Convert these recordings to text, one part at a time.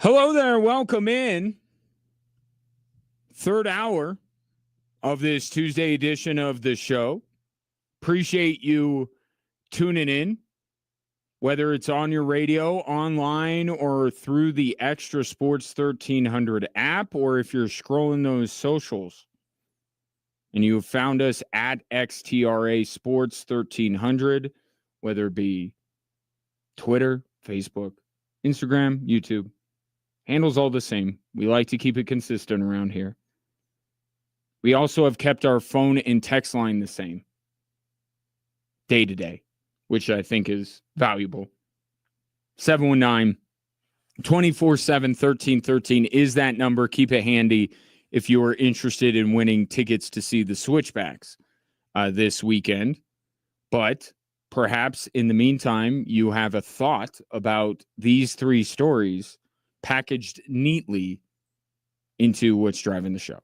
Hello there. Welcome in. Third hour of this Tuesday edition of the show. Appreciate you tuning in, whether it's on your radio, online, or through the Extra Sports 1300 app, or if you're scrolling those socials and you have found us at XTRA Sports 1300, whether it be Twitter, Facebook, Instagram, YouTube. Handle's all the same. We like to keep it consistent around here. We also have kept our phone and text line the same day to day, which I think is valuable. 719-247-1313 is that number. Keep it handy if you are interested in winning tickets to see the Switchbacks this weekend. But perhaps in the meantime, you have a thought about these three stories packaged neatly into what's driving the show.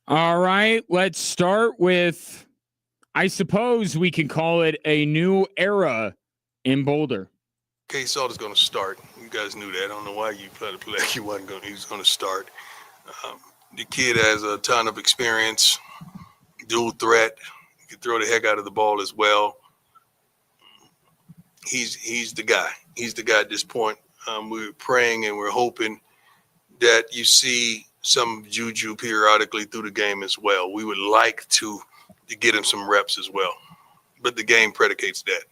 All right, let's start with, I suppose we can call it a new era in Boulder. K Salt is going to start. You guys knew that. I don't know why you tried to play like he was going to start. The kid has a ton of experience, dual threat. He can throw the heck out of the ball as well. He's the guy. He's the guy at this point. We're praying and we're hoping that you see some juju periodically through the game as well. We would like to get him some reps as well, but the game predicates that.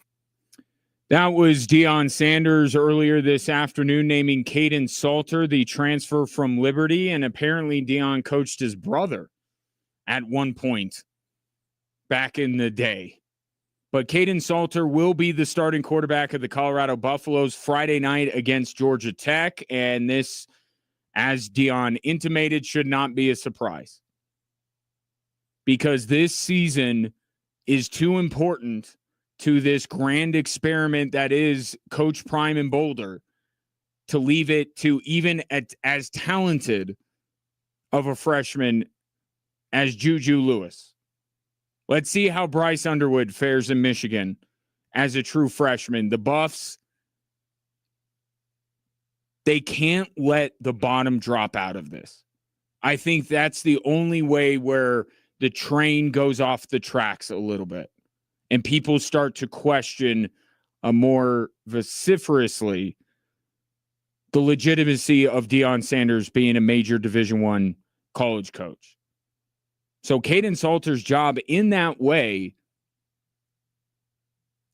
That was Deion Sanders earlier this afternoon naming Kaidon Salter the transfer from Liberty, and apparently Deion coached his brother at one point back in the day. But Kaidon Salter will be the starting quarterback of the Colorado Buffaloes Friday night against Georgia Tech, and this, as Deion intimated, should not be a surprise. Because this season is too important to this grand experiment that is Coach Prime in Boulder to leave it to even as talented of a freshman as Juju Lewis. Let's see how Bryce Underwood fares in Michigan as a true freshman. The Buffs, they can't let the bottom drop out of this. I think that's the only way where the train goes off the tracks a little bit and people start to question more vociferously the legitimacy of Deion Sanders being a major Division I college coach. So Kaidon Salter's job in that way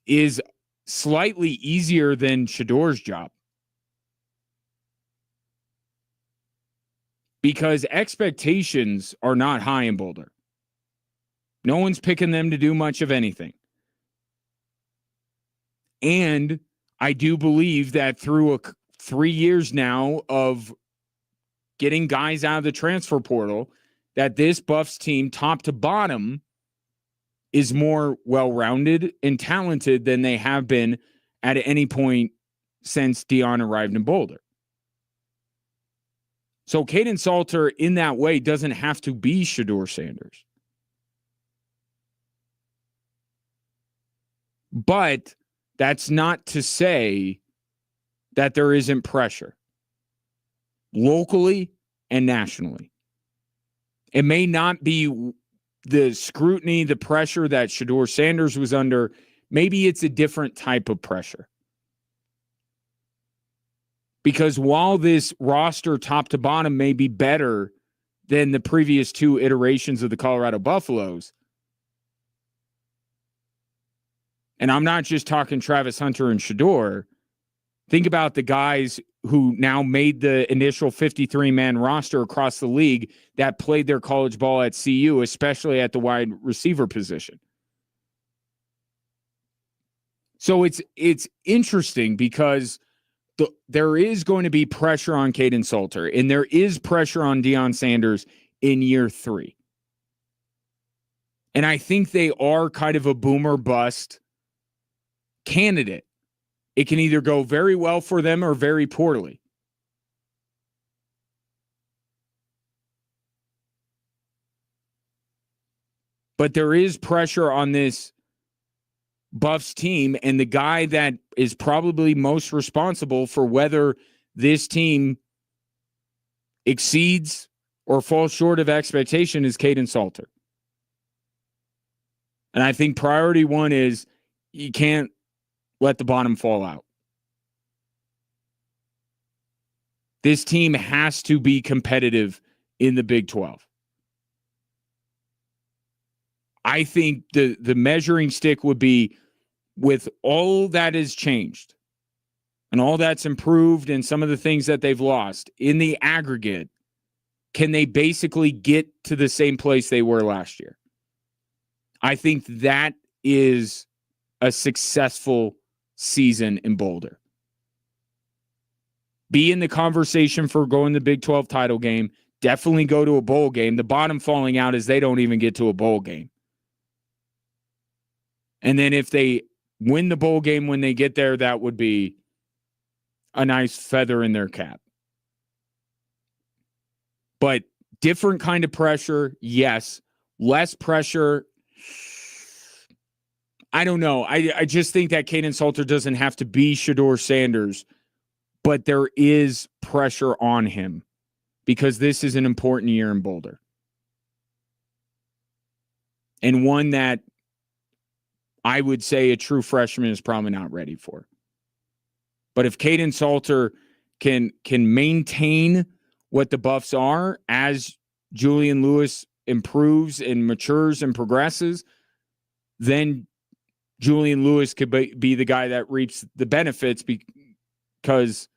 is slightly easier than Shador's job. Because expectations are not high in Boulder. No one's picking them to do much of anything. And I do believe that through 3 years now of getting guys out of the transfer portal, that this Buffs team, top to bottom, is more well-rounded and talented than they have been at any point since Deion arrived in Boulder. So Kaidon Salter, in that way, doesn't have to be Shador Sanders. But that's not to say that there isn't pressure locally and nationally. It may not be the scrutiny, the pressure that Shador Sanders was under. Maybe it's a different type of pressure. Because while this roster top to bottom may be better than the previous two iterations of the Colorado Buffaloes, and I'm not just talking Travis Hunter and Shador, think about the guys who now made the initial 53-man roster across the league that played their college ball at CU, especially at the wide receiver position. So it's interesting because there is going to be pressure on Kaidon Salter, and there is pressure on Deion Sanders in year 3. And I think they are kind of a boomer bust candidate it can either go very well for them or very poorly. But there is pressure on this Buffs team, and the guy that is probably most responsible for whether this team exceeds or falls short of expectation is Kaden Salter. And I think priority one is you can't let the bottom fall out. This team has to be competitive in the Big 12. I think the measuring stick would be, with all that has changed and all that's improved and some of the things that they've lost, in the aggregate, can they basically get to the same place they were last year? I think that is a successful season in Boulder. Be in the conversation for going to the Big 12 title game. Definitely go to a bowl game. The bottom falling out is they don't even get to a bowl game. And then if they win the bowl game when they get there, that would be a nice feather in their cap. But different kind of pressure, yes. Less pressure, I don't know. I just think that Kaden Salter doesn't have to be Shedeur Sanders, but there is pressure on him because this is an important year in Boulder. And one that I would say a true freshman is probably not ready for. But if Kaden Salter can maintain what the Buffs are as Julian Lewis improves and matures and progresses, then Julian Lewis could be the guy that reaps the benefits because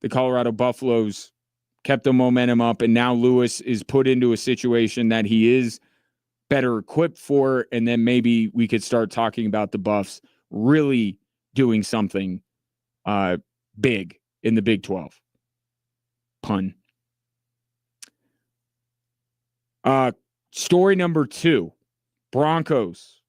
the Colorado Buffaloes kept the momentum up, and now Lewis is put into a situation that he is better equipped for, and then maybe we could start talking about the Buffs really doing something big in the Big 12. Pun. Story number 2, Broncos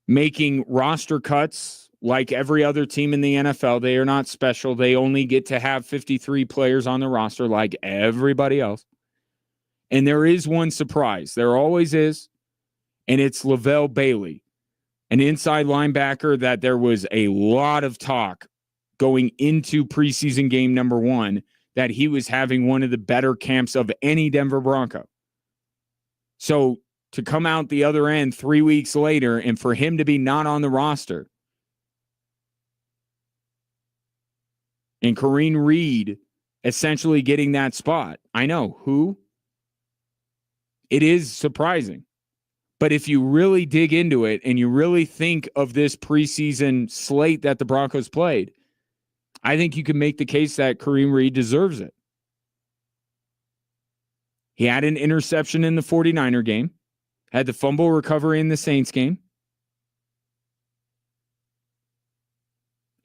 making roster cuts like every other team in the NFL. They are not special. They only get to have 53 players on the roster like everybody else. And there is one surprise. There always is. And it's Lavelle Bailey, an inside linebacker that there was a lot of talk going into preseason game number 1 that he was having one of the better camps of any Denver Bronco. So to come out the other end 3 weeks later and for him to be not on the roster, and Kareem Reed essentially getting that spot. I know who. It is surprising. But if you really dig into it and you really think of this preseason slate that the Broncos played, I think you can make the case that Kareem Reed deserves it. He had an interception in the 49er game, had the fumble recovery in the Saints game.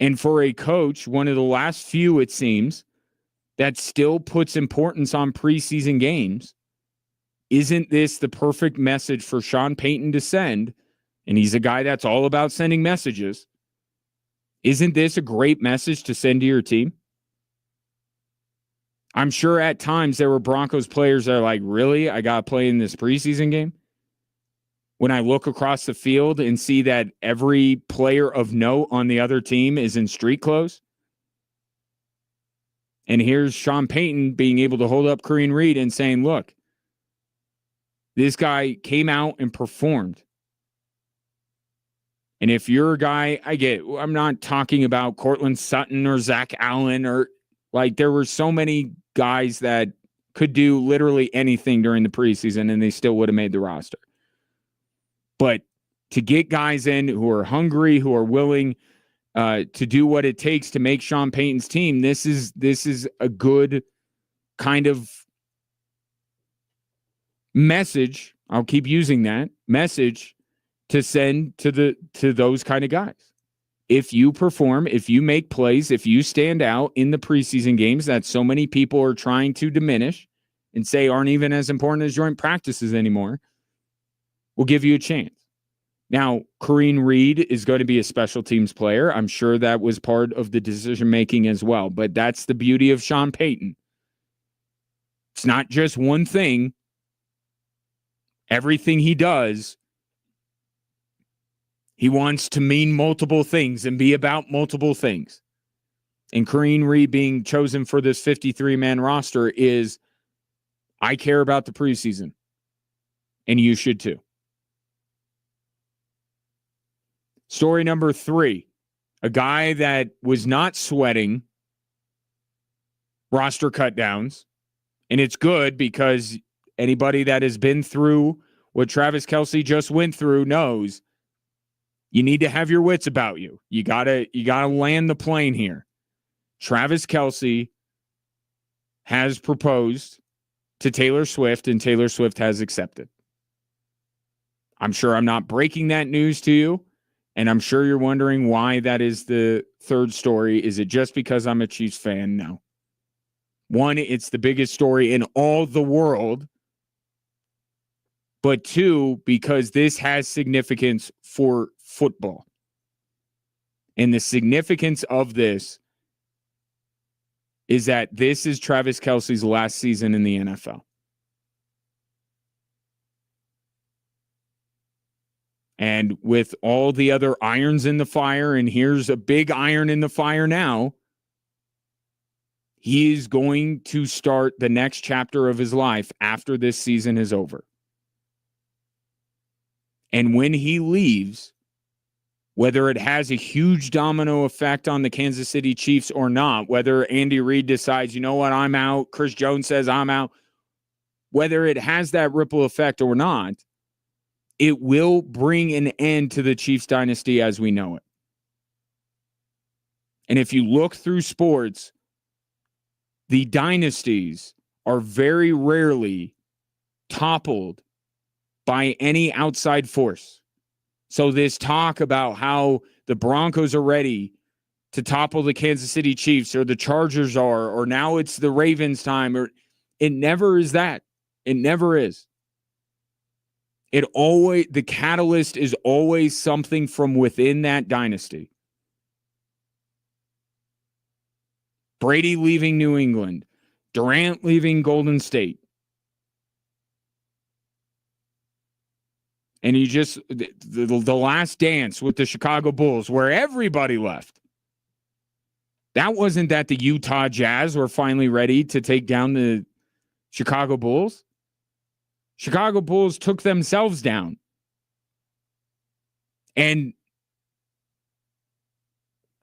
And for a coach, one of the last few, it seems, that still puts importance on preseason games, isn't this the perfect message for Sean Payton to send? And he's a guy that's all about sending messages. Isn't this a great message to send to your team? I'm sure at times there were Broncos players that are like, really? I got to play in this preseason game? When I look across the field and see that every player of note on the other team is in street clothes. And here's Sean Payton being able to hold up Kareem Reed and saying, look, this guy came out and performed. And if you're a guy, I'm not talking about Cortland Sutton or Zach Allen or like there were so many guys that could do literally anything during the preseason and they still would have made the roster. But to get guys in who are hungry, who are willing to do what it takes to make Sean Payton's team, this is a good kind of message. I'll keep using that message to send to those kind of guys. If you perform, if you make plays, if you stand out in the preseason games that so many people are trying to diminish and say aren't even as important as joint practices anymore, we'll give you a chance. Now, Kareem Reed is going to be a special teams player. I'm sure that was part of the decision-making as well. But that's the beauty of Sean Payton. It's not just one thing. Everything he does, he wants to mean multiple things and be about multiple things. And Kareem Reed being chosen for this 53-man roster is, I care about the preseason. And you should too. Story number 3, a guy that was not sweating roster cutdowns. And it's good because anybody that has been through what Travis Kelce just went through knows you need to have your wits about you. You gotta land the plane here. Travis Kelce has proposed to Taylor Swift, and Taylor Swift has accepted. I'm sure I'm not breaking that news to you, and I'm sure you're wondering why that is the third story. Is it just because I'm a Chiefs fan? No. One, it's the biggest story in all the world. But 2, because this has significance for football. And the significance of this is that this is Travis Kelce's last season in the NFL. And with all the other irons in the fire, and here's a big iron in the fire now, he is going to start the next chapter of his life after this season is over. And when he leaves, whether it has a huge domino effect on the Kansas City Chiefs or not, whether Andy Reid decides, you know what, I'm out, Chris Jones says I'm out, whether it has that ripple effect or not, it will bring an end to the Chiefs dynasty as we know it. And if you look through sports, the dynasties are very rarely toppled by any outside force. So this talk about how the Broncos are ready to topple the Kansas City Chiefs, or the Chargers are, or now it's the Ravens' time, or it never is that. It never is. The catalyst is always something from within that dynasty. Brady leaving New England, Durant leaving Golden State. And you just, the last dance with the Chicago Bulls, where everybody left. That wasn't that the Utah Jazz were finally ready to take down the Chicago Bulls. Chicago Bulls took themselves down. And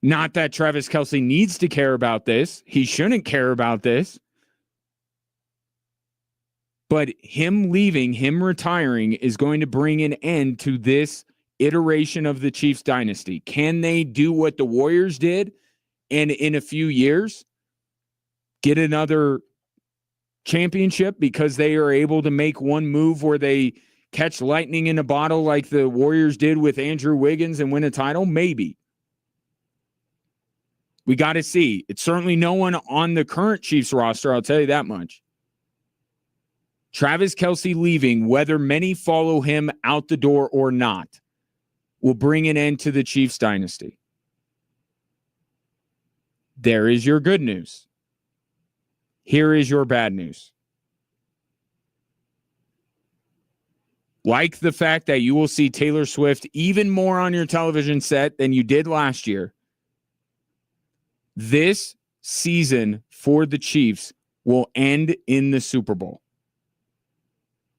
not that Travis Kelce needs to care about this. He shouldn't care about this. But him leaving, him retiring, is going to bring an end to this iteration of the Chiefs dynasty. Can they do what the Warriors did and in a few years get another championship because they are able to make one move where they catch lightning in a bottle like the Warriors did with Andrew Wiggins and win a title? Maybe. We got to see. It's certainly no one on the current Chiefs roster, I'll tell you that much. Travis Kelce leaving, whether many follow him out the door or not, will bring an end to the Chiefs dynasty. There is your good news. Here is your bad news. Like the fact that you will see Taylor Swift even more on your television set than you did last year, this season for the Chiefs will end in the Super Bowl.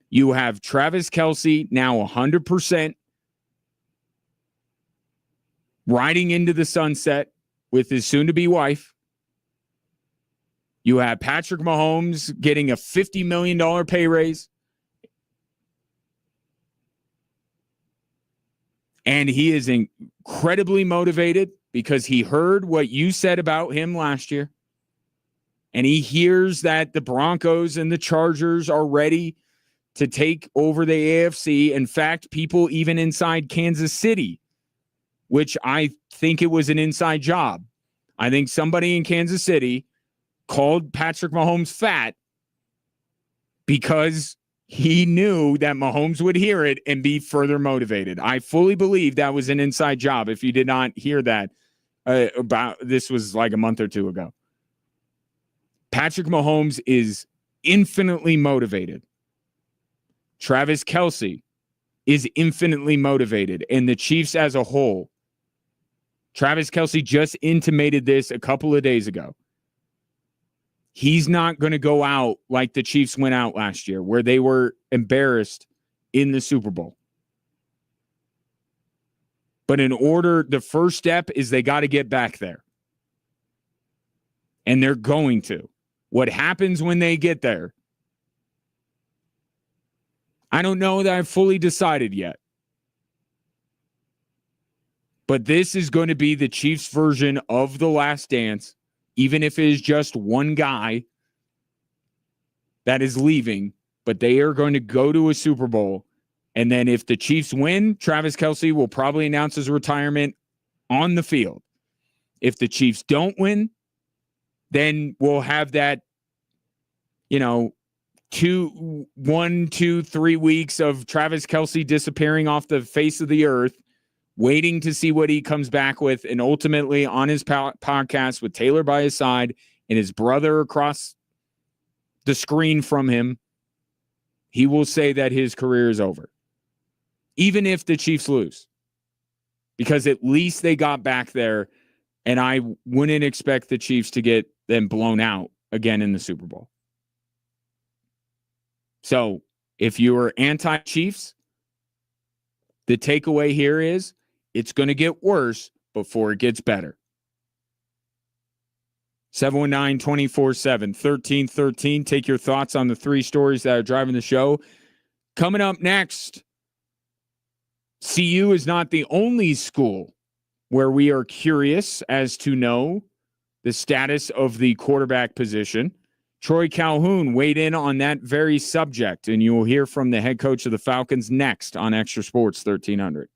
You have Travis Kelce now 100% riding into the sunset with his soon-to-be wife. You have Patrick Mahomes getting a $50 million pay raise. And he is incredibly motivated because he heard what you said about him last year. And he hears that the Broncos and the Chargers are ready to take over the AFC. In fact, people even inside Kansas City, which I think it was an inside job. I think somebody in Kansas City called Patrick Mahomes fat because he knew that Mahomes would hear it and be further motivated. I fully believe that was an inside job. If you did not hear that, about this was like a month or two ago. Patrick Mahomes is infinitely motivated. Travis Kelce is infinitely motivated, and the Chiefs as a whole. Travis Kelce just intimated this a couple of days ago. He's not going to go out like the Chiefs went out last year, where they were embarrassed in the Super Bowl. But the first step is they got to get back there. And they're going to. What happens when they get there? I don't know that I've fully decided yet. But this is going to be the Chiefs' version of The Last Dance, even if it is just one guy that is leaving, but they are going to go to a Super Bowl. And then if the Chiefs win, Travis Kelce will probably announce his retirement on the field. If the Chiefs don't win, then we'll have that, 1, 2, 3 weeks of Travis Kelce disappearing off the face of the earth, waiting to see what he comes back with, and ultimately on his podcast with Taylor by his side and his brother across the screen from him, he will say that his career is over. Even if the Chiefs lose. Because at least they got back there, and I wouldn't expect the Chiefs to get them blown out again in the Super Bowl. So if you're anti-Chiefs, the takeaway here is it's going to get worse before it gets better. 719-24-7-1313. Take your thoughts on the three stories that are driving the show. Coming up next, CU is not the only school where we are curious as to know the status of the quarterback position. Troy Calhoun weighed in on that very subject, and you will hear from the head coach of the Falcons next on Extra Sports 1300.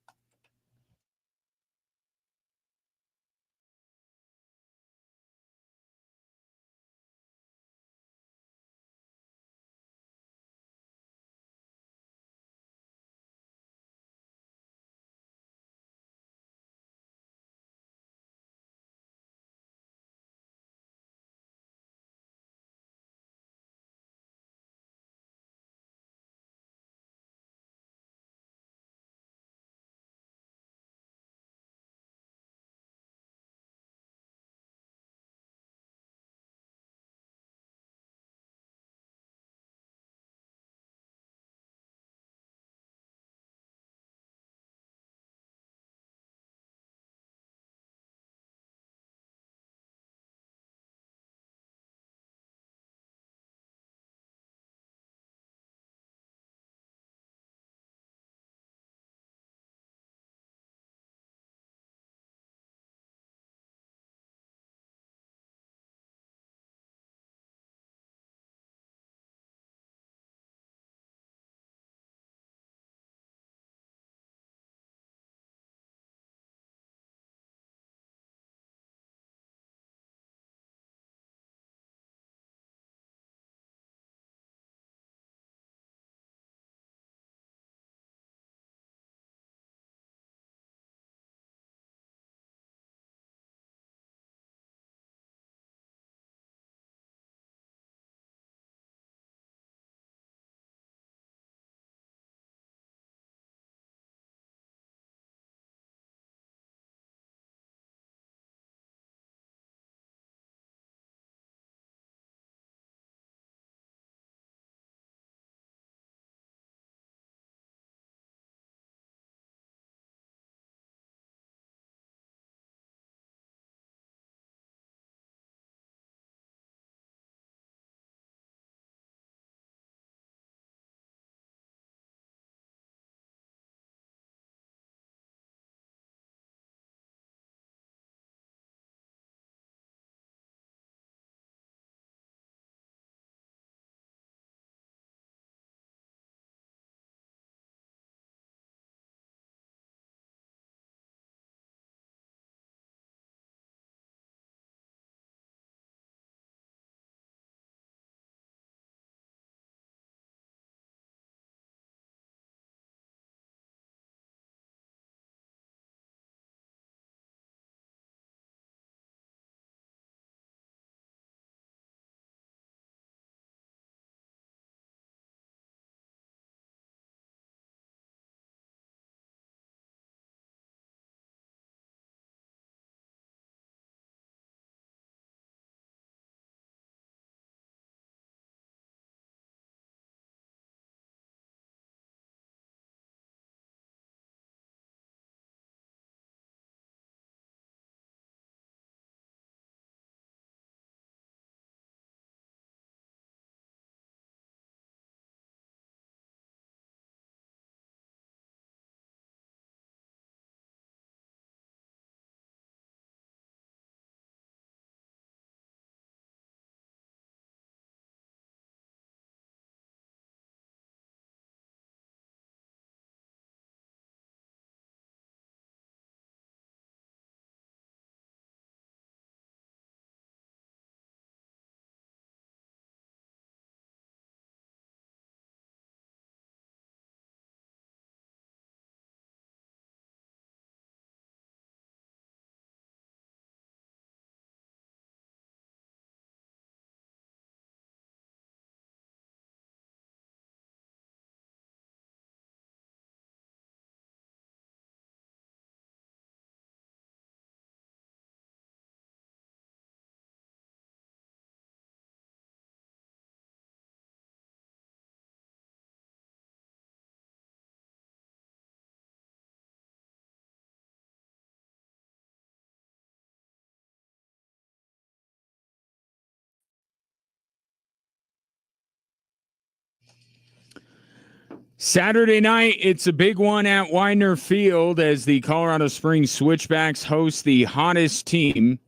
Saturday night, it's a big one at Widener Field as the Colorado Springs Switchbacks host the hottest team.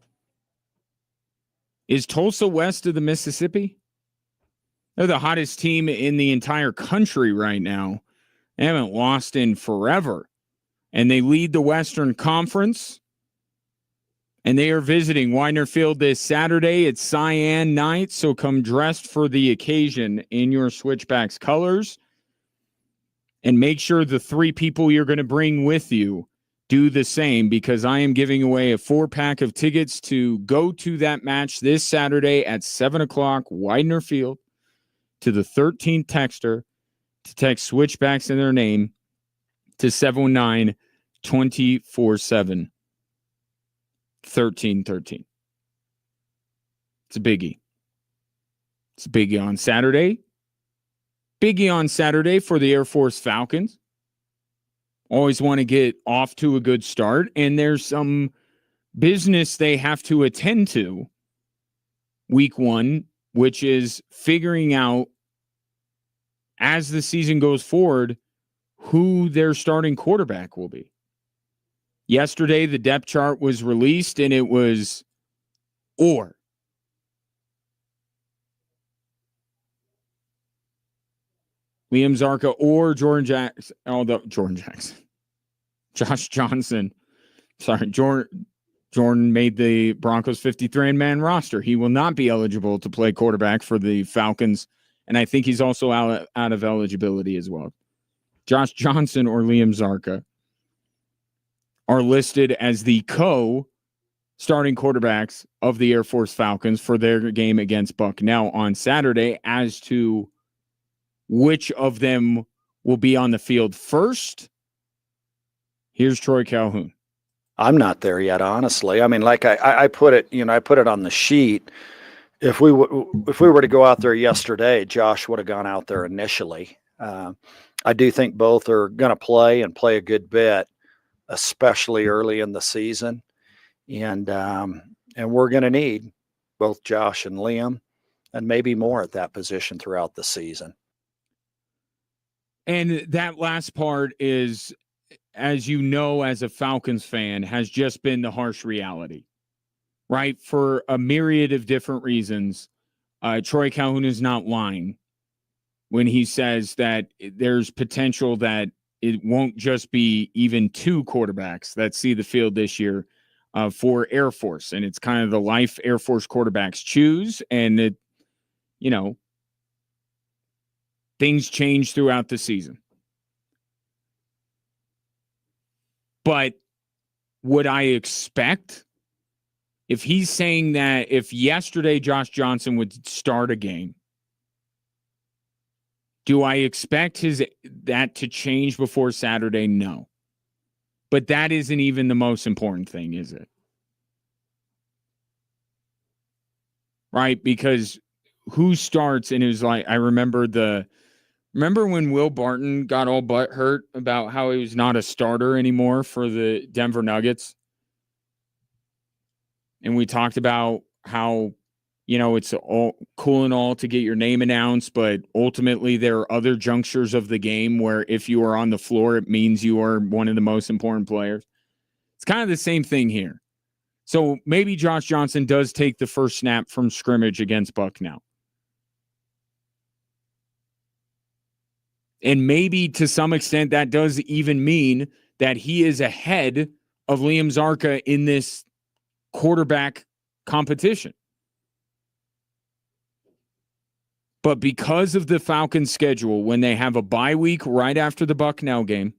Is Tulsa west of the Mississippi? They're the hottest team in the entire country right now. They haven't lost in forever. And they lead the Western Conference. And they are visiting Widener Field this Saturday. It's Cyan night, so come dressed for the occasion in your Switchbacks colors. And make sure the 3 people you're going to bring with you do the same, because I am giving away a 4-pack of tickets to go to that match this Saturday at 7 o'clock, Widener Field, to the 13th texter to text Switchbacks in their name to 719-247-1313. 1313. It's a biggie. It's a biggie on Saturday. Biggie on Saturday for the Air Force Falcons. Always want to get off to a good start, and there's some business they have to attend to week 1, which is figuring out, as the season goes forward, who their starting quarterback will be. Yesterday, the depth chart was released, and it was or. Liam Zarka or Jordan Jackson. Jordan Jackson. Josh Johnson. Sorry, Jordan made the Broncos 53-man roster. He will not be eligible to play quarterback for the Falcons, and I think he's also out of eligibility as well. Josh Johnson or Liam Zarka are listed as the co-starting quarterbacks of the Air Force Falcons for their game against Bucknell on Saturday. As to which of them will be on the field first, here's Troy Calhoun. I'm not there yet, honestly. I mean, like I put it, I put it on the sheet. If we were to go out there yesterday, Josh would have gone out there initially. I do think both are going to play and play a good bit, especially early in the season, and we're going to need both Josh and Liam, and maybe more at that position throughout the season. And that last part is, as you know, as a Falcons fan, has just been the harsh reality, right? For a myriad of different reasons, Troy Calhoun is not lying when he says that there's potential that it won't just be even 2 quarterbacks that see the field this year for Air Force. And it's kind of the life Air Force quarterbacks choose. And it, things change throughout the season. But would I expect, if he's saying that if yesterday Josh Johnson would start a game, do I expect that to change before Saturday? No. But that isn't even the most important thing, is it? Right? Because who starts, and it was like, I remember when Will Barton got all butthurt about how he was not a starter anymore for the Denver Nuggets? And we talked about how, it's all cool and all to get your name announced, but ultimately there are other junctures of the game where if you are on the floor, it means you are one of the most important players. It's kind of the same thing here. So maybe Josh Johnson does take the first snap from scrimmage against Bucknell. And maybe to some extent that does even mean that he is ahead of Liam Zarka in this quarterback competition. But because of the Falcons' schedule, when they have a bye week right after the Bucknell game,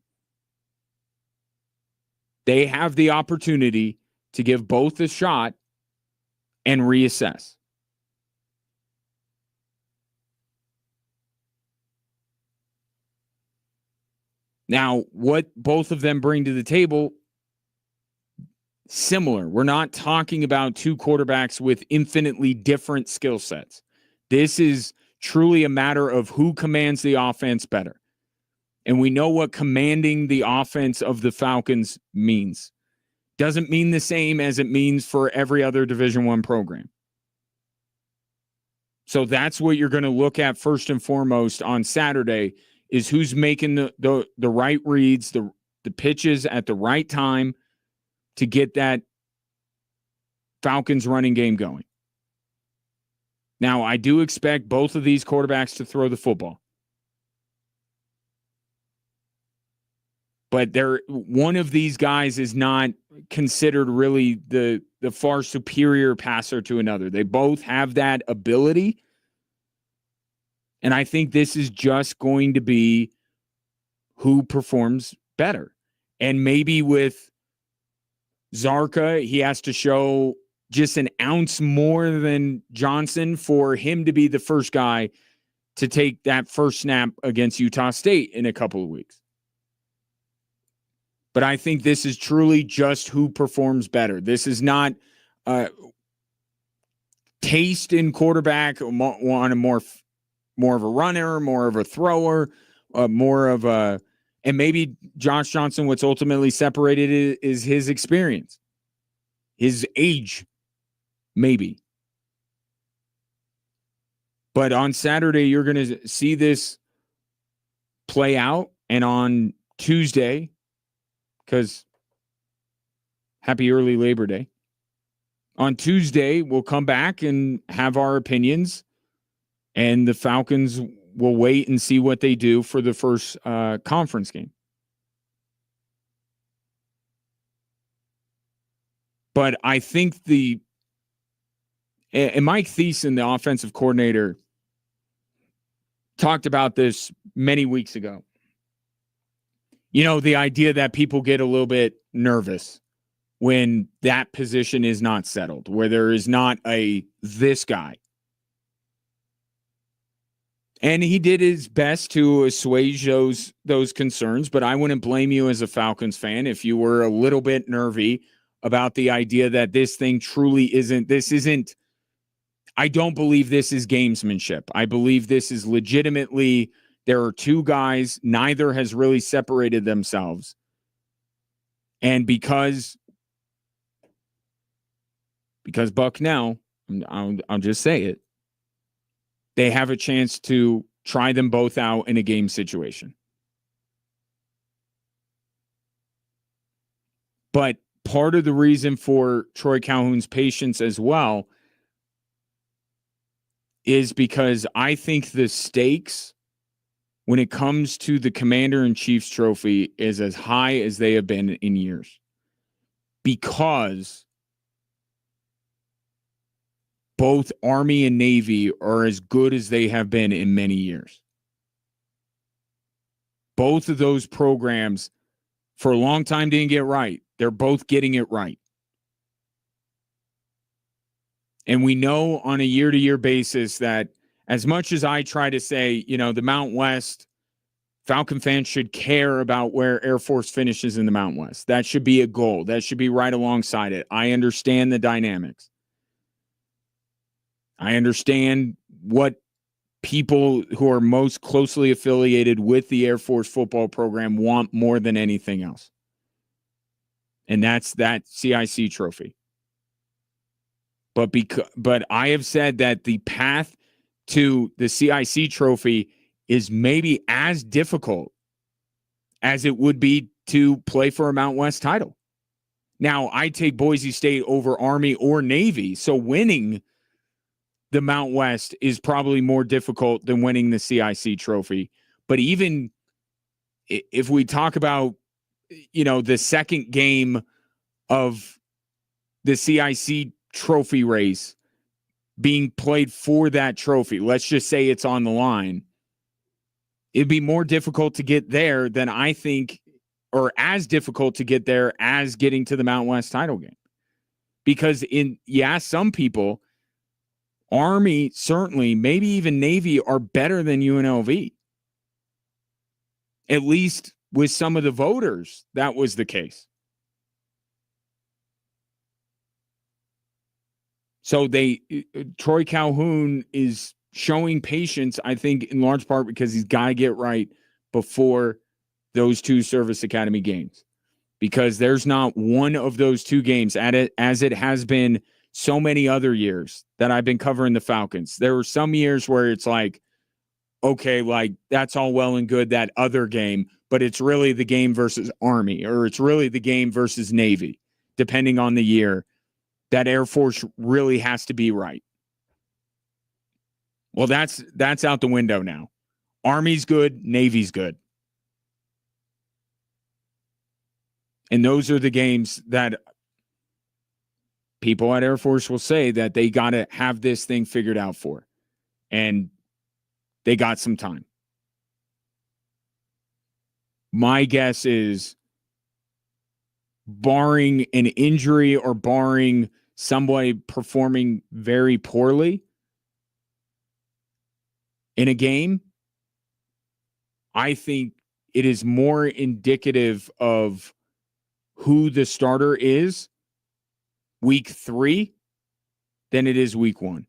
they have the opportunity to give both a shot and reassess. Now, what both of them bring to the table, similar. We're not talking about 2 quarterbacks with infinitely different skill sets. This is truly a matter of who commands the offense better. And we know what commanding the offense of the Falcons means. Doesn't mean the same as it means for every other Division I program. So that's what you're going to look at first and foremost on Saturday, is who's making the right reads, the pitches at the right time to get that Falcons running game going. Now, I do expect both of these quarterbacks to throw the football. But one of these guys is not considered really the far superior passer to another. They both have that ability. And I think this is just going to be who performs better. And maybe with Zarka, he has to show just an ounce more than Johnson for him to be the first guy to take that first snap against Utah State in a couple of weeks. But I think this is truly just who performs better. This is not taste in quarterback, on a more of a runner, more of a thrower, more of a, and maybe Josh Johnson, what's ultimately separated is his experience, his age, maybe. But on Saturday, you're going to see this play out. And on Tuesday, because happy early Labor Day, on Tuesday, we'll come back and have our opinions. And the Falcons will wait and see what they do for the first conference game. But I think and Mike Thiessen, the offensive coordinator, talked about this many weeks ago. You know, the idea that people get a little bit nervous when that position is not settled, where there is not this guy. And he did his best to assuage those concerns, but I wouldn't blame you as a Falcons fan if you were a little bit nervy about the idea that this thing truly isn't. I don't believe this is gamesmanship. I believe this is legitimately, there are two guys, neither has really separated themselves. And because Bucknell, I'll just say it, they have a chance to try them both out in a game situation. But part of the reason for Troy Calhoun's patience as well is because I think the stakes when it comes to the Commander-in-Chief's trophy is as high as they have been in years. Because both Army and Navy are as good as they have been in many years. Both of those programs, for a long time, didn't get right. They're both getting it right. And we know on a year-to-year basis that as much as I try to say, you know, the Mountain West, Falcon fans should care about where Air Force finishes in the Mountain West. That should be a goal. That should be right alongside it. I understand the dynamics. I understand what people who are most closely affiliated with the Air Force football program want more than anything else. And that's that CIC trophy. But I have said that the path to the CIC trophy is maybe as difficult as it would be to play for a Mountain West title. Now, I take Boise State over Army or Navy, so winning the Mountain West is probably more difficult than winning the CIC trophy. But even if we talk about, you know, the second game of the CIC trophy race being played for that trophy, let's just say it's on the line, it'd be more difficult to get there than I think, or as difficult to get there as getting to the Mountain West title game. Because some people, Army, certainly, maybe even Navy, are better than UNLV. At least with some of the voters, that was the case. So Troy Calhoun is showing patience, I think, in large part because he's got to get right before those two Service Academy games. Because there's not one of those two games, as it has been so many other years that I've been covering the Falcons. There were some years where it's like, okay, like that's all well and good, that other game, but it's really the game versus Army, or it's really the game versus Navy, depending on the year. That Air Force really has to be right. Well, that's out the window now. Army's good, Navy's good. And those are the games that people at Air Force will say that they got to have this thing figured out for. And they got some time. My guess is, barring an injury or barring somebody performing very poorly in a game, I think it is more indicative of who the starter is week 3 than it is week 1.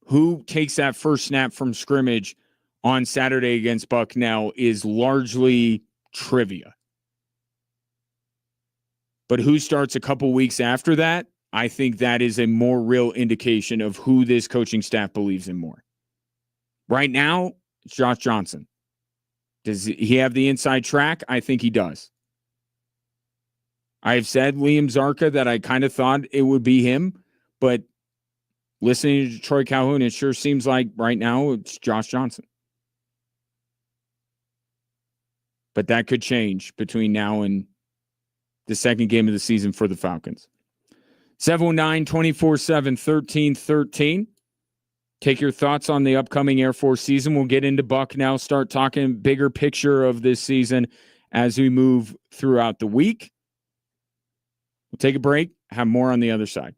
Who takes that first snap from scrimmage on Saturday against Bucknell is largely trivia. But who starts a couple weeks after that, I think that is a more real indication of who this coaching staff believes in more. Right now, it's Josh Johnson. Does he have the inside track? I think he does. I've said Liam Zarka that I kind of thought it would be him, but listening to Troy Calhoun, it sure seems like right now it's Josh Johnson. But that could change between now and the second game of the season for the Falcons. 719-247-1313. Take your thoughts on the upcoming Air Force season. We'll get into Buck now, start talking bigger picture of this season as we move throughout the week. We'll take a break, have more on the other side.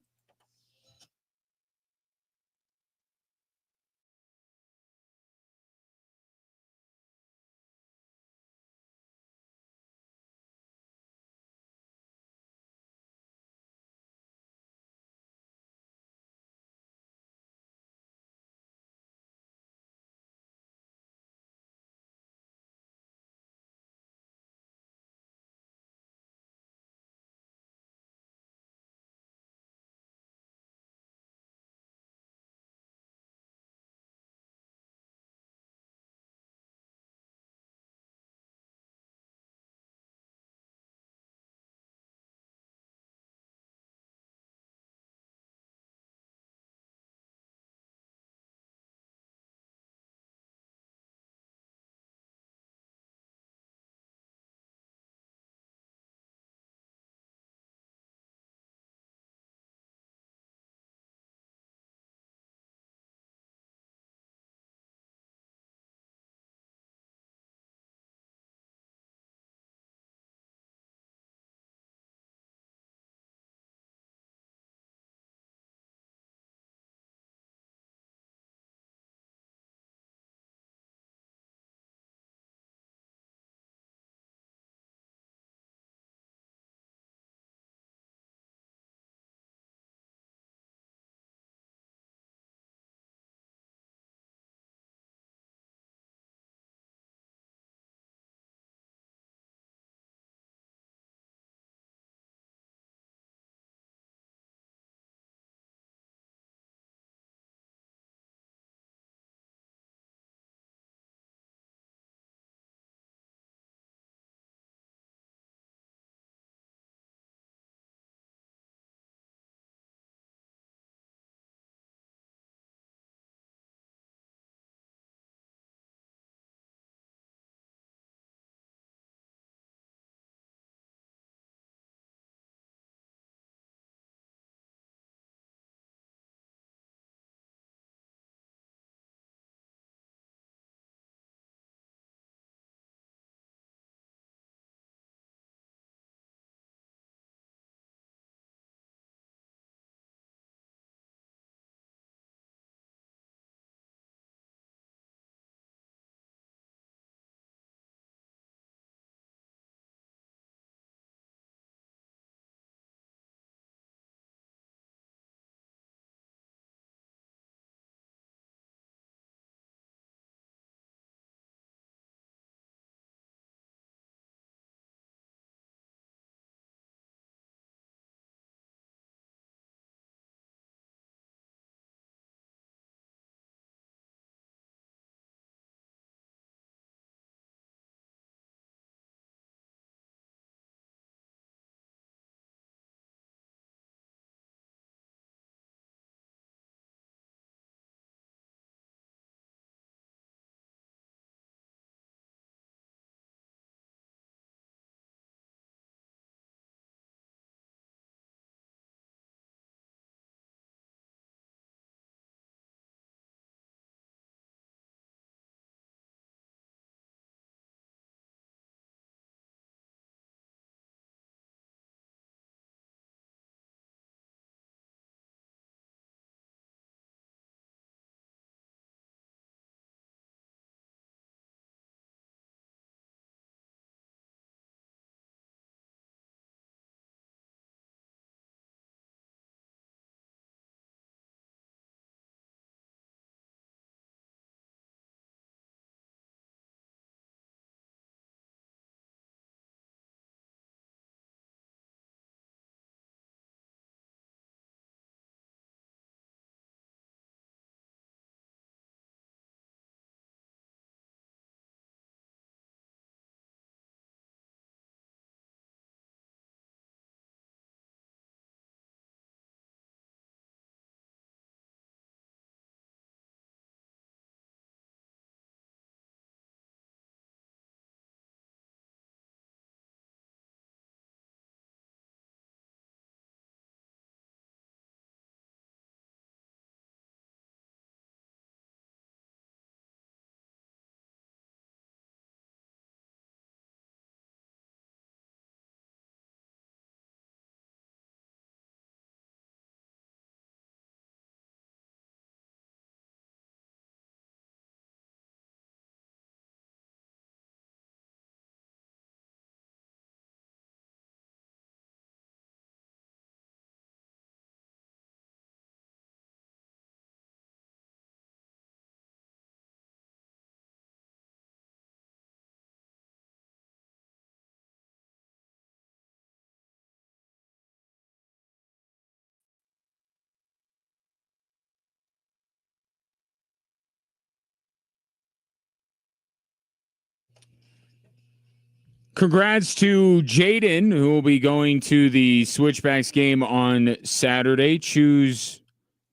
Congrats to Jaden, who will be going to the Switchbacks game on Saturday. Choose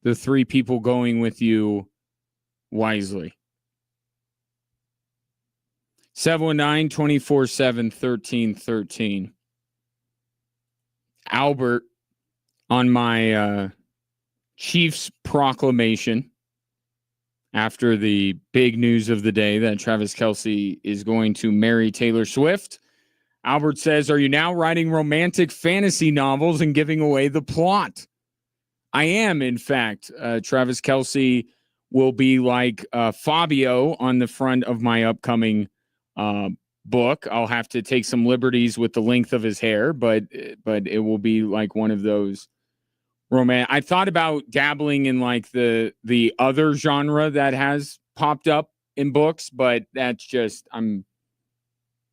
the 3 people going with you wisely. 719-247-1313. Albert, on my Chiefs proclamation after the big news of the day that Travis Kelce is going to marry Taylor Swift, Albert says, are you now writing romantic fantasy novels and giving away the plot? I am, in fact. Travis Kelce will be like Fabio on the front of my upcoming book. I'll have to take some liberties with the length of his hair, but it will be like one of those romantic. I thought about dabbling in like the other genre that has popped up in books, but that's just,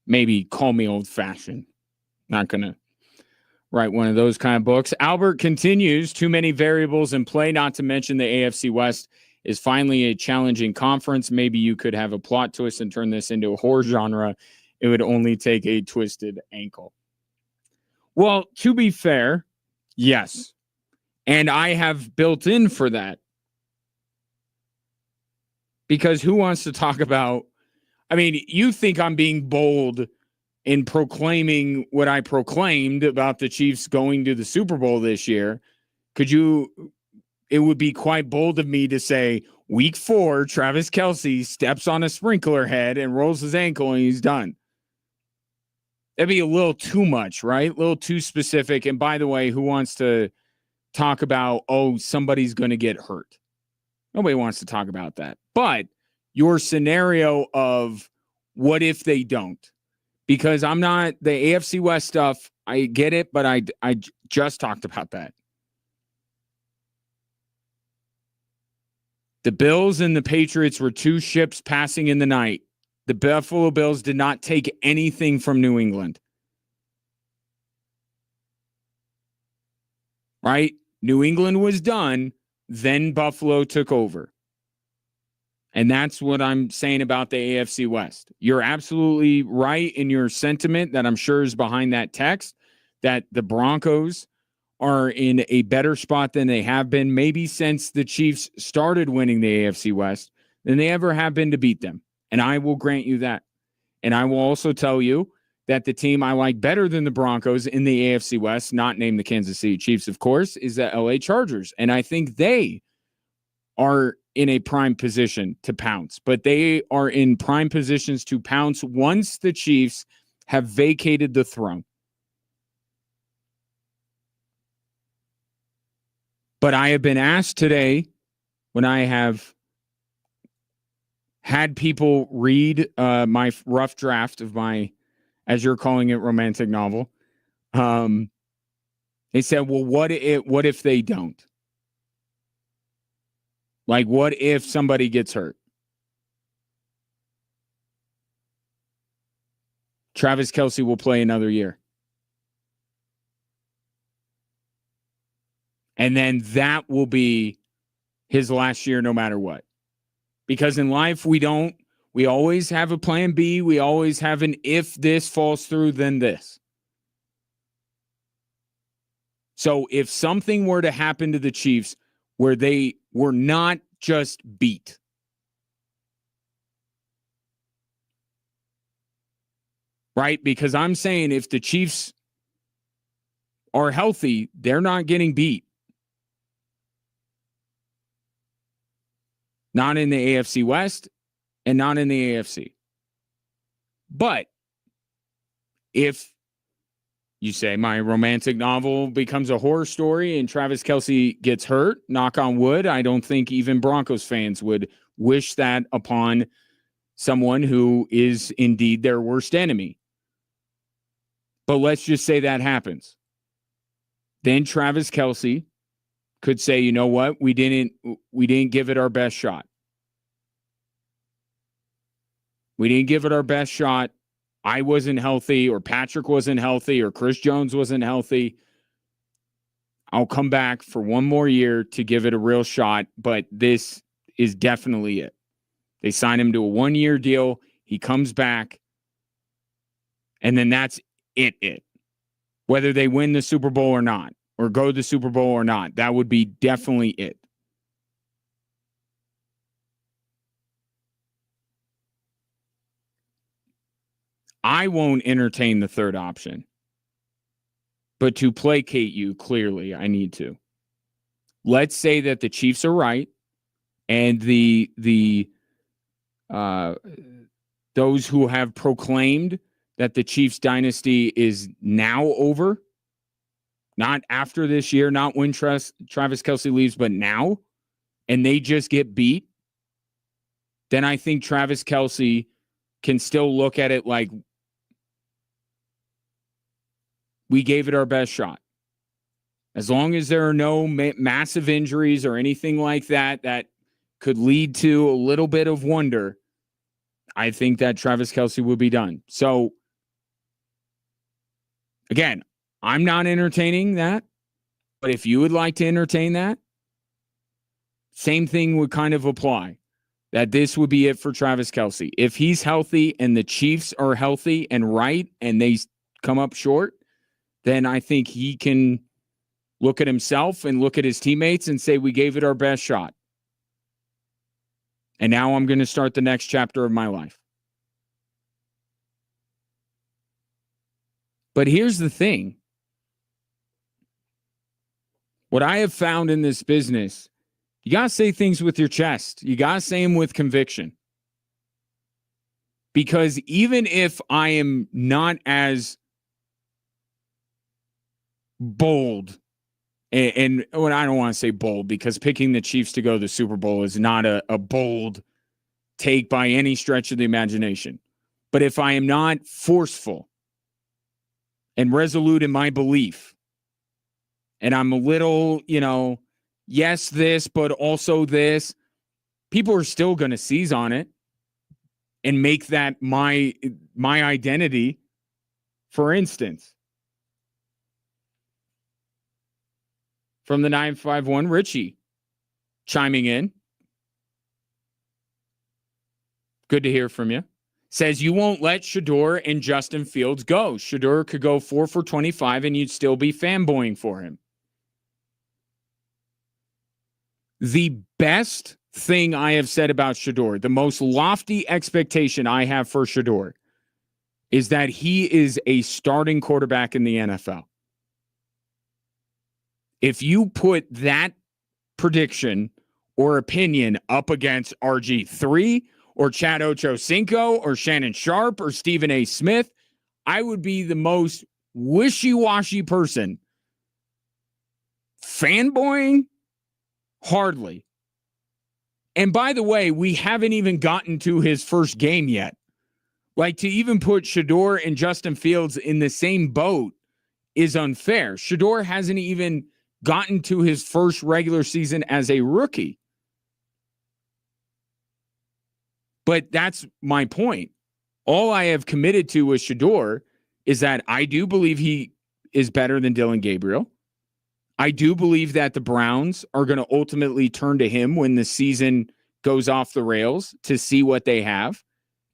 maybe call me old-fashioned. Not going to write one of those kind of books. Albert continues, too many variables in play, not to mention the AFC West is finally a challenging conference. Maybe you could have a plot twist and turn this into a horror genre. It would only take a twisted ankle. Well, to be fair, yes. And I have built in for that. Because who wants to talk about, I mean, you think I'm being bold in proclaiming what I proclaimed about the Chiefs going to the Super Bowl this year. It would be quite bold of me to say, week 4, Travis Kelce steps on a sprinkler head and rolls his ankle and he's done. That'd be a little too much, right? A little too specific. And by the way, who wants to talk about, somebody's going to get hurt? Nobody wants to talk about that. But your scenario of what if they don't? Because I'm not the AFC West stuff. I get it, but I just talked about that. The Bills and the Patriots were 2 ships passing in the night. The Buffalo Bills did not take anything from New England. Right? New England was done. Then Buffalo took over. And that's what I'm saying about the AFC West. You're absolutely right in your sentiment that I'm sure is behind that text, that the Broncos are in a better spot than they have been, maybe since the Chiefs started winning the AFC West, than they ever have been to beat them. And I will grant you that. And I will also tell you that the team I like better than the Broncos in the AFC West, not named the Kansas City Chiefs, of course, is the LA Chargers. And I think they are in a prime position to pounce, but they are in prime positions to pounce once the Chiefs have vacated the throne. But I have been asked today, when I have had people read my rough draft of my, as you're calling it, romantic novel, they said, well, what if they don't? Like, what if somebody gets hurt? Travis Kelce will play another year. And then that will be his last year no matter what. Because in life, we always have a plan B. We always have an if this falls through, then this. So if something were to happen to the Chiefs where they were not just beat, right? Because I'm saying if the Chiefs are healthy, they're not getting beat. Not in the AFC West and not in the AFC. But if you say my romantic novel becomes a horror story and Travis Kelce gets hurt, knock on wood, I don't think even Broncos fans would wish that upon someone who is indeed their worst enemy. But let's just say that happens. Then Travis Kelce could say, you know what, we didn't give it our best shot. We didn't give it our best shot. I wasn't healthy, or Patrick wasn't healthy, or Chris Jones wasn't healthy. I'll come back for one more year to give it a real shot, but this is definitely it. They sign him to a 1-year deal. He comes back, And then that's it. Whether they win the Super Bowl or not, or go to the Super Bowl or not, that would be definitely it. I won't entertain the third option. But to placate you, clearly, I need to. Let's say that the Chiefs are right, and those who have proclaimed that the Chiefs dynasty is now over, not after this year, not when Travis Kelce leaves, but now, and they just get beat, then I think Travis Kelce can still look at it like, we gave it our best shot. As long as there are no massive injuries or anything like that that could lead to a little bit of wonder, I think that Travis Kelce will be done. So, again, I'm not entertaining that. But if you would like to entertain that, same thing would kind of apply. That this would be it for Travis Kelce. If he's healthy and the Chiefs are healthy and right and they come up short, then I think he can look at himself and look at his teammates and say, we gave it our best shot. And now I'm going to start the next chapter of my life. But here's the thing. What I have found in this business, you got to say things with your chest. You got to say them with conviction. Because even if I am not as bold, and I don't want to say bold because picking the Chiefs to go to the Super Bowl is not a bold take by any stretch of the imagination. But if I am not forceful and resolute in my belief, and I'm a little, yes, this, but also this, people are still going to seize on it and make that my identity. For instance, from the 951, Richie chiming in. Good to hear from you. Says you won't let Shedeur and Justin Fields go. Shedeur could go 4 for 25 and you'd still be fanboying for him. The best thing I have said about Shedeur, the most lofty expectation I have for Shedeur, is that he is a starting quarterback in the NFL. If you put that prediction or opinion up against RG3 or Chad Ochocinco or Shannon Sharp or Stephen A. Smith, I would be the most wishy-washy person. Fanboying? Hardly. And by the way, we haven't even gotten to his first game yet. Like, to even put Shedeur and Justin Fields in the same boat is unfair. Shedeur hasn't even gotten to his first regular season as a rookie. But that's my point. All I have committed to with Shedeur is that I do believe he is better than Dillon Gabriel. I do believe that the Browns are going to ultimately turn to him when the season goes off the rails to see what they have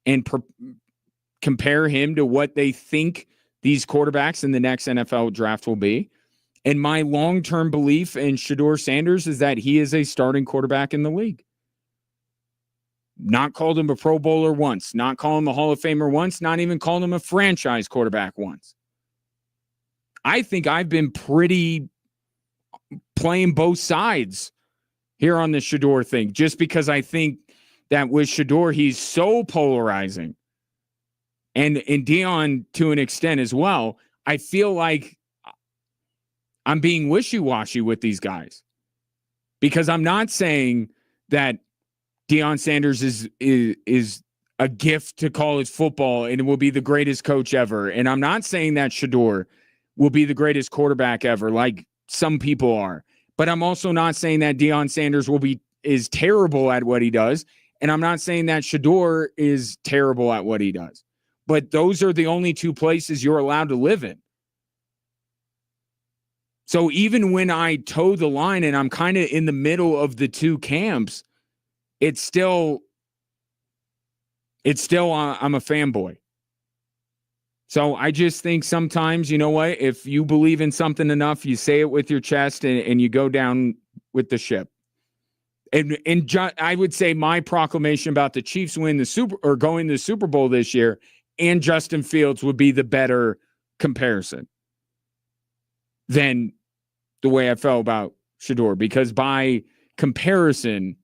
and compare him to what they think these quarterbacks in the next NFL draft will be. And my long-term belief in Shedeur Sanders is that he is a starting quarterback in the league. Not called him a Pro Bowler once, not calling him a Hall of Famer once, not even calling him a franchise quarterback once. I think I've been pretty playing both sides here on the Shedeur thing, just because I think that with Shedeur, he's so polarizing. And Deion, to an extent as well, I feel like I'm being wishy-washy with these guys. Because I'm not saying that Deion Sanders is a gift to college football and will be the greatest coach ever. And I'm not saying that Shedeur will be the greatest quarterback ever, like some people are. But I'm also not saying that Deion Sanders is terrible at what he does. And I'm not saying that Shedeur is terrible at what he does. But those are the only two places you're allowed to live in. So even when I toe the line and I'm kind of in the middle of the two camps, it's still I'm a fanboy. So I just think sometimes, you know what, if you believe in something enough, you say it with your chest and you go down with the ship. And I would say my proclamation about the Chiefs going to the Super Bowl this year and Justin Fields would be the better comparison than the way I felt about Shedeur, because by comparison,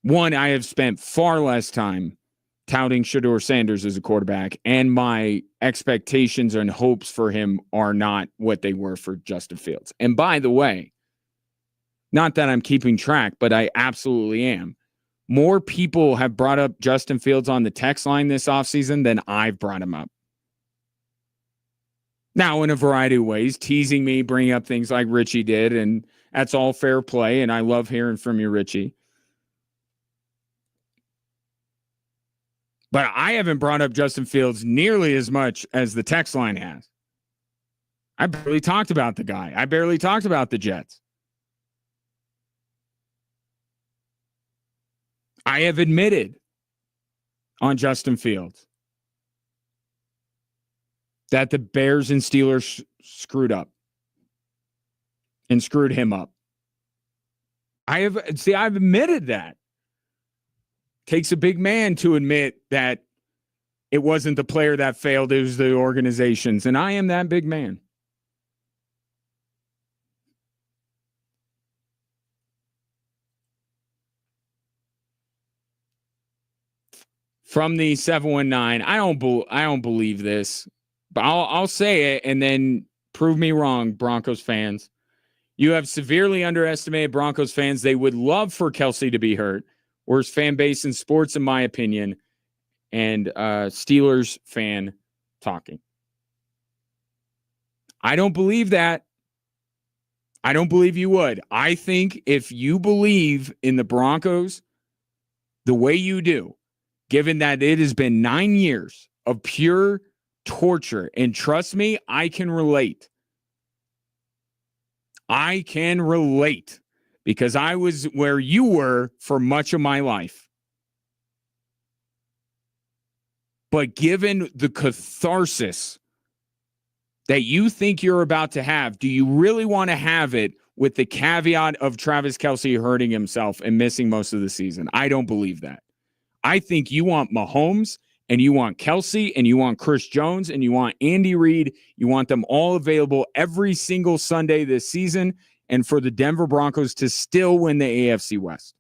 one, I have spent far less time touting Shedeur Sanders as a quarterback, and my expectations and hopes for him are not what they were for Justin Fields. And by the way, not that I'm keeping track, but I absolutely am. More people have brought up Justin Fields on the text line this offseason than I've brought him up. Now, in a variety of ways, teasing me, bringing up things like Richie did, and that's all fair play, and I love hearing from you, Richie. But I haven't brought up Justin Fields nearly as much as the text line has. I barely talked about the guy. I barely talked about the Jets. I have admitted on Justin Fields that the Bears and Steelers screwed up and screwed him up. I've admitted that. Takes a big man to admit that it wasn't the player that failed, it was the organizations. And I am that big man. From the 719, I don't believe this, but I'll say it and then prove me wrong, Broncos fans. You have severely underestimated Broncos fans. They would love for Kelsey to be hurt. Worst fan base in sports, in my opinion. And Steelers fan talking. I don't believe that. I don't believe you would. I think if you believe in the Broncos the way you do, given that it has been 9 years of pure torture, and trust me, I can relate. I can relate because I was where you were for much of my life. But given the catharsis that you think you're about to have, do you really want to have it with the caveat of Travis Kelce hurting himself and missing most of the season? I don't believe that. I think you want Mahomes and you want Kelce and you want Chris Jones and you want Andy Reid. You want them all available every single Sunday this season, and for the Denver Broncos to still win the AFC West.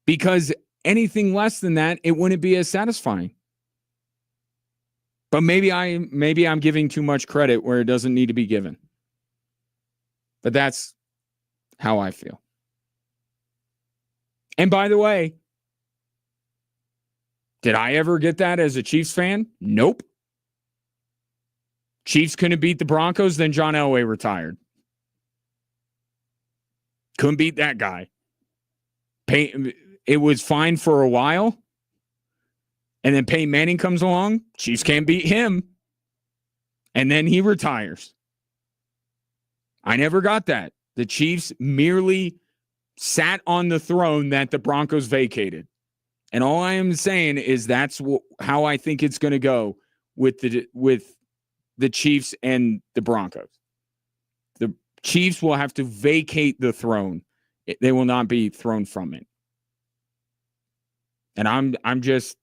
Because anything less than that, it wouldn't be as satisfying. But maybe I'm giving too much credit where it doesn't need to be given. But that's how I feel. And by the way, did I ever get that as a Chiefs fan? Nope. Chiefs couldn't beat the Broncos, then John Elway retired. Couldn't beat that guy. It was fine for a while. And then Peyton Manning comes along. Chiefs can't beat him. And then he retires. I never got that. The Chiefs merely sat on the throne that the Broncos vacated. And all I am saying is that's how I think it's going to go with the Chiefs and the Broncos. The Chiefs will have to vacate the throne. They will not be thrown from it. And I'm just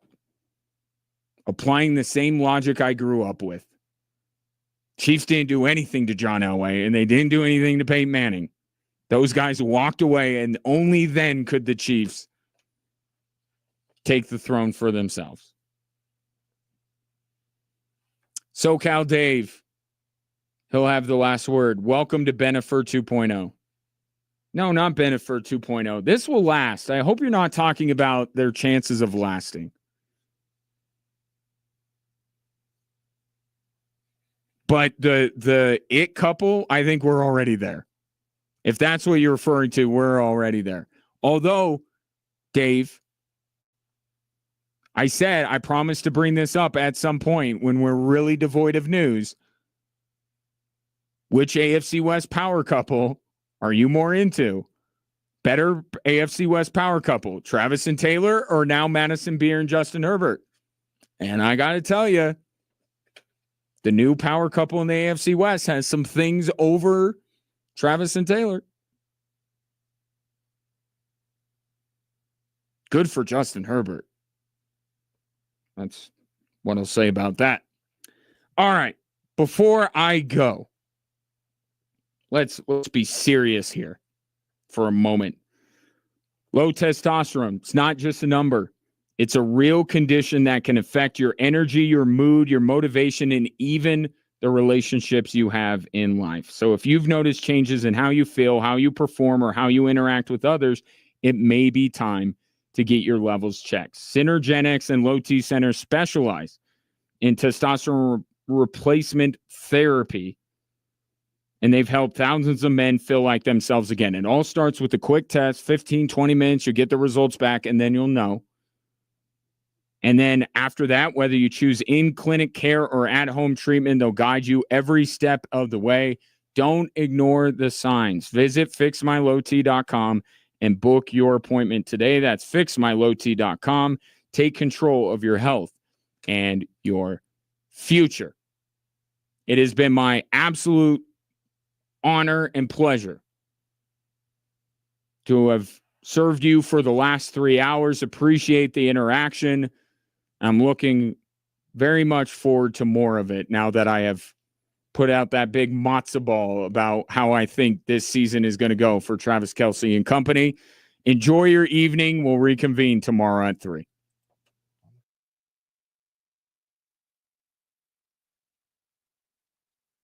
applying the same logic I grew up with. Chiefs didn't do anything to John Elway, and they didn't do anything to Peyton Manning. Those guys walked away, and only then could the Chiefs take the throne for themselves. SoCal Dave, he'll have the last word. Welcome to Benefer 2.0. No, not Benefer 2.0. This will last. I hope you're not talking about their chances of lasting. But the it couple, I think we're already there. If that's what you're referring to, we're already there. Although, Dave, I said I promised to bring this up at some point when we're really devoid of news. Which AFC West power couple are you more into? Better AFC West power couple, Travis and Taylor, or now Madison Beer and Justin Herbert? And I got to tell you, the new power couple in the AFC West has some things over Travis and Taylor. Good for Justin Herbert. That's what I'll say about that. All right. Before I go, let's be serious here for a moment. Low testosterone, it's not just a number. It's a real condition that can affect your energy, your mood, your motivation, and even the relationships you have in life. So if you've noticed changes in how you feel, how you perform, or how you interact with others, it may be time to get your levels checked. Synergenics and Low T Center specialize in testosterone replacement therapy, and they've helped thousands of men feel like themselves again. It all starts with a quick test, 15, 20 minutes, you get the results back, and then you'll know. And then after that, whether you choose in-clinic care or at-home treatment, they'll guide you every step of the way. Don't ignore the signs. Visit fixmylowt.com and book your appointment today. That's fixmylowt.com. Take control of your health and your future. It has been my absolute honor and pleasure to have served you for the last 3 hours. Appreciate the interaction. I'm looking very much forward to more of it now that I have put out that big matzo ball about how I think this season is going to go for Travis Kelce and company. Enjoy your evening. We'll reconvene tomorrow at 3.